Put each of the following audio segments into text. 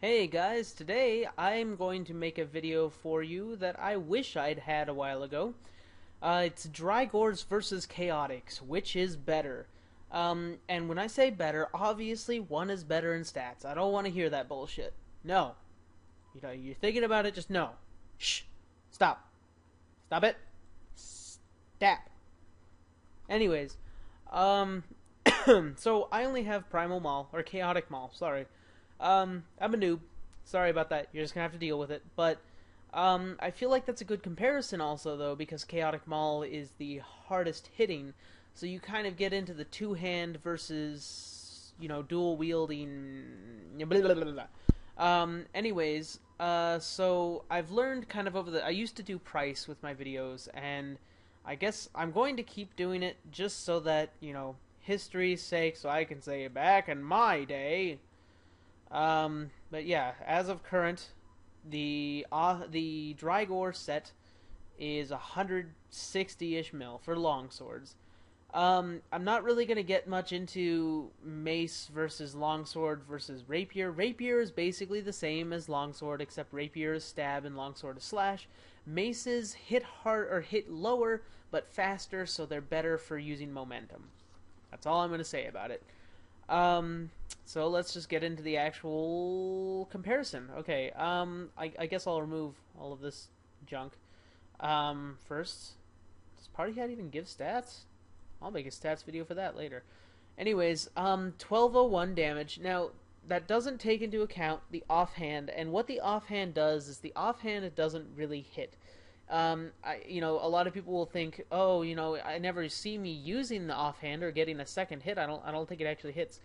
Hey guys, today I'm going to make a video for you that I wish I'd had a while ago. It's Drygores versus Chaotix, which is better? And when I say better, obviously one is better in stats. I don't want to hear that bullshit. No. You're thinking about it, just no. Shh. Stop. Stop it. Stop. Anyways, um, so I only have Primal Maul, or Chaotic Maul, sorry. I'm a noob. Sorry about that. You're just gonna have to deal with it. But I feel like that's a good comparison also, though, because Chaotic Maul is the hardest hitting. So you kind of get into the two-hand versus, dual wielding. Blah, blah, blah, blah. So I've learned kind of over the. I used to do price with my videos, and I guess I'm going to keep doing it just so that, history's sake, so I can say back in my day. But yeah, as of current, the Drygore set is 160-ish mil for longswords. I'm not really gonna get much into mace versus longsword versus rapier. Rapier is basically the same as longsword, except rapier is stab and longsword is slash. Maces hit hard or hit lower but faster, so they're better for using momentum. That's all I'm gonna say about it. So let's just get into the actual comparison. Okay, I guess I'll remove all of this junk. First, does Party Hat even give stats? I'll make a stats video for that later. Anyways, 1201 damage. Now, that doesn't take into account the offhand, and what the offhand does is the offhand doesn't really hit. A lot of people will think, oh, I never see me using the offhand or getting a second hit. I don't think it actually hits.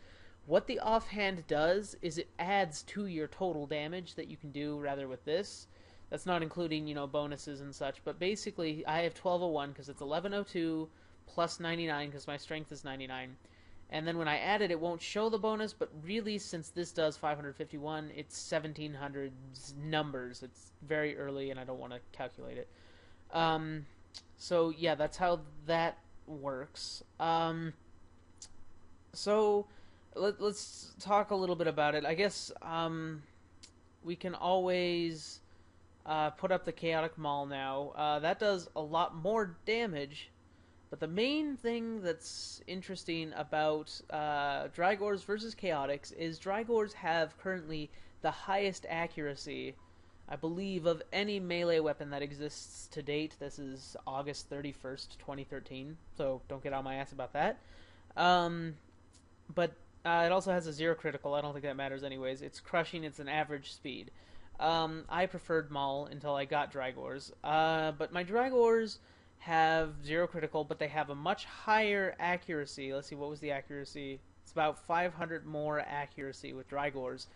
What the offhand does is it adds to your total damage that you can do rather with this. That's not including, bonuses and such. But basically, I have 1201 because it's 1102 plus 99 because my strength is 99. And then when I add it, it won't show the bonus, but really, since this does 551, it's 1700 numbers. It's very early, and I don't want to calculate it. So yeah, that's how that works. So let's talk a little bit about it. I guess we can always put up the Chaotic Maul now. That does a lot more damage. But the main thing that's interesting about Drygores versus Chaotix is Drygores have currently the highest accuracy, I believe, of any melee weapon that exists to date. This is August 31st, 2013, so don't get on my ass about that. But it also has a 0 critical. I don't think that matters anyways. It's crushing. It's an average speed. I preferred Maul until I got Drygores. But my Drygores have 0 critical, but they have a much higher accuracy. Let's see, what was the accuracy? It's about 500 more accuracy with Drygores,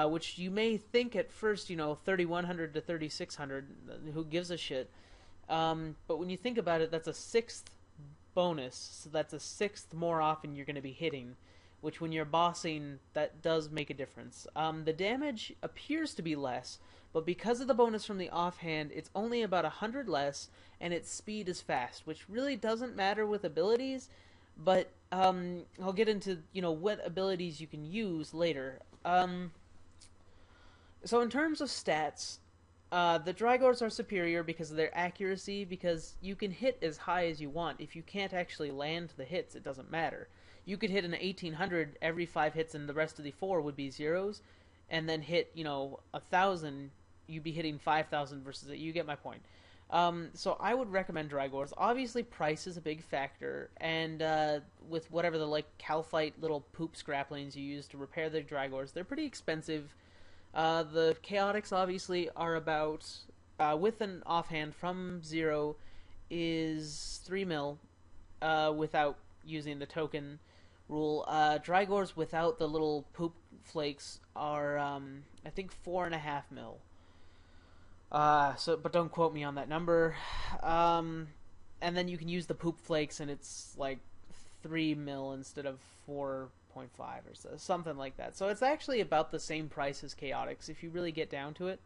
which you may think at first, 3100 to 3600, who gives a shit? But when you think about it, that's a 6th bonus, so that's a 6th more often you're going to be hitting, which when you're bossing, that does make a difference. The damage appears to be less, but because of the bonus from the offhand, it's only about 100 less, and its speed is fast, which really doesn't matter with abilities, but I'll get into, what abilities you can use later. So in terms of stats, the Drygores are superior because of their accuracy, because you can hit as high as you want. If you can't actually land the hits, it doesn't matter. You could hit an 1800 every 5 hits, and the rest of the 4 would be zeros, and then hit, 1000, you'd be hitting 5000 versus it. You get my point. So I would recommend Drygores. Obviously, price is a big factor, and with whatever the Calphite little poop scraplings you use to repair the Drygores, they're pretty expensive. The Chaotix obviously are about, with an offhand from 0, is 3 mil without using the token rule. Drygores without the little poop flakes are, I think, 4.5 mil. But don't quote me on that number. And then you can use the poop flakes, and it's like 3 mil instead of 4.5 or so, something like that. So it's actually about the same price as Chaotix if you really get down to it.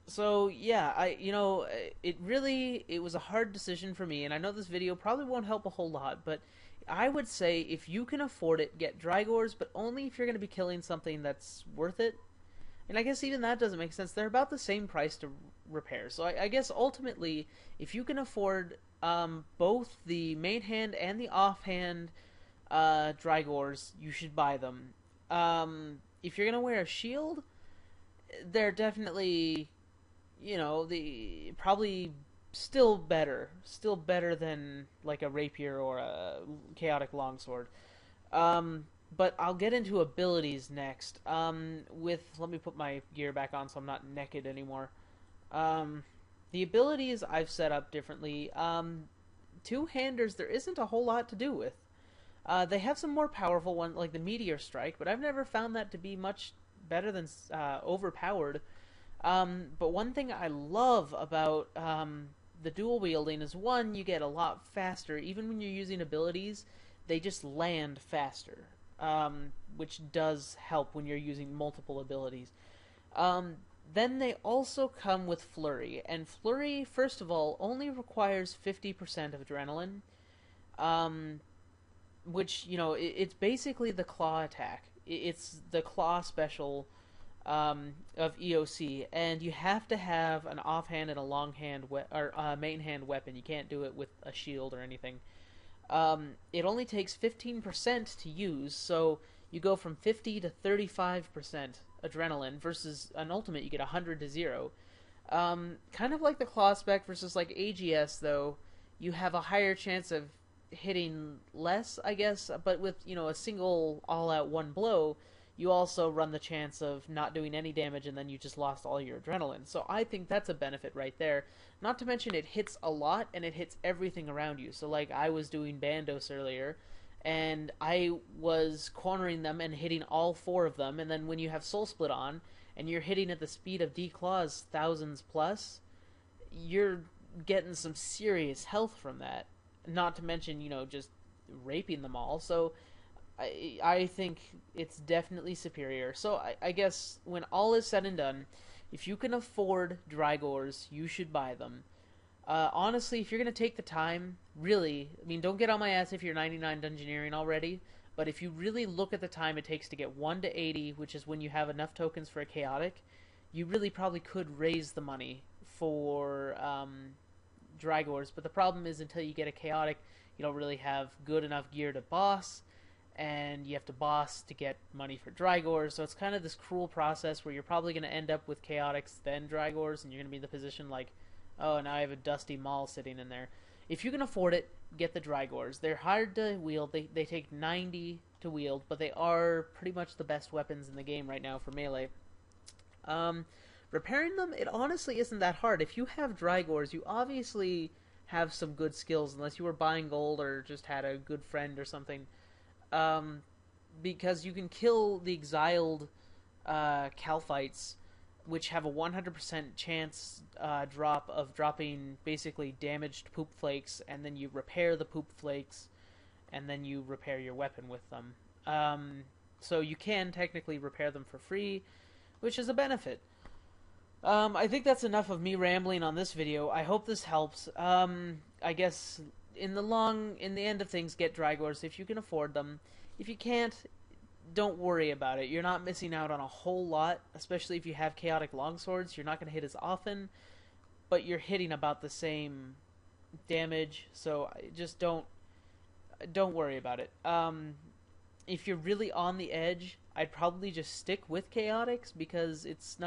So yeah, it was a hard decision for me, and I know this video probably won't help a whole lot, but I would say if you can afford it, get Drygores, but only if you're going to be killing something that's worth it. And I guess even that doesn't make sense. They're about the same price to repair. So I guess ultimately, if you can afford both the main hand and the offhand Drygores, you should buy them. If you're going to wear a shield, they're definitely, the probably still better than like a rapier or a chaotic longsword. But I'll get into abilities next. Let me put my gear back on so I'm not naked anymore. The abilities I've set up differently. Two-handers there isn't a whole lot to do with. They have some more powerful ones like the Meteor Strike, but I've never found that to be much better than overpowered. But one thing I love about the dual wielding is, one, you get a lot faster. Even when you're using abilities, they just land faster, which does help when you're using multiple abilities. Then they also come with Flurry, and Flurry, first of all, only requires 50% of adrenaline, which, it's basically the claw attack. It's the claw special of EOC, and you have to have an offhand and a long hand or main hand weapon. You can't do it with a shield or anything. It only takes 15% to use, so you go from 50 to 35% adrenaline versus an ultimate you get 100 to 0. Kind of like the claw spec versus like AGS, though, you have a higher chance of hitting less, I guess, but with a single all-out one blow, you also run the chance of not doing any damage and then you just lost all your adrenaline. So I think that's a benefit right there. Not to mention it hits a lot and it hits everything around you. So like I was doing Bandos earlier and I was cornering them and hitting all 4 of them, and then when you have Soul Split on and you're hitting at the speed of D-Claws thousands plus, you're getting some serious health from that. Not to mention, just raping them all. So I think it's definitely superior. So I guess when all is said and done, if you can afford Drygores, you should buy them. Honestly, if you're going to take the time, really, don't get on my ass if you're 99 Dungeoneering already, but if you really look at the time it takes to get 1 to 80, which is when you have enough tokens for a chaotic, you really probably could raise the money for Drygores. But the problem is, until you get a chaotic, you don't really have good enough gear to boss, and you have to boss to get money for Drygores, so it's kind of this cruel process where you're probably going to end up with chaotics then Drygores, and you're going to be in the position like, oh, now I have a dusty maul sitting in there. If you can afford it, get the Drygores. They're hard to wield. They take 90 to wield, but they are pretty much the best weapons in the game right now for melee. Repairing them, it honestly isn't that hard. If you have Drygores, you obviously have some good skills, unless you were buying gold or just had a good friend or something. Because you can kill the exiled Calphites, which have a 100% chance drop of dropping basically damaged poop flakes, and then you repair the poop flakes, and then you repair your weapon with them. So you can technically repair them for free, which is a benefit. I think that's enough of me rambling on this video. I hope this helps. I guess in the end of things, get Drygores if you can afford them. If you can't, don't worry about it. You're not missing out on a whole lot, especially if you have chaotic longswords. You're not going to hit as often, but you're hitting about the same damage, so just don't worry about it. If you're really on the edge, I'd probably just stick with chaotics, because it's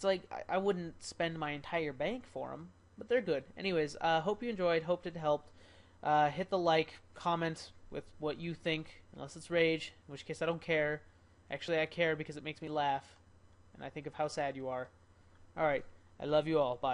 like I wouldn't spend my entire bank for them, but they're good. Anyways, hope you enjoyed, hoped it helped. Hit the like, comment with what you think, unless it's rage, in which case I don't care. Actually, I care because it makes me laugh, and I think of how sad you are. Alright, I love you all. Bye.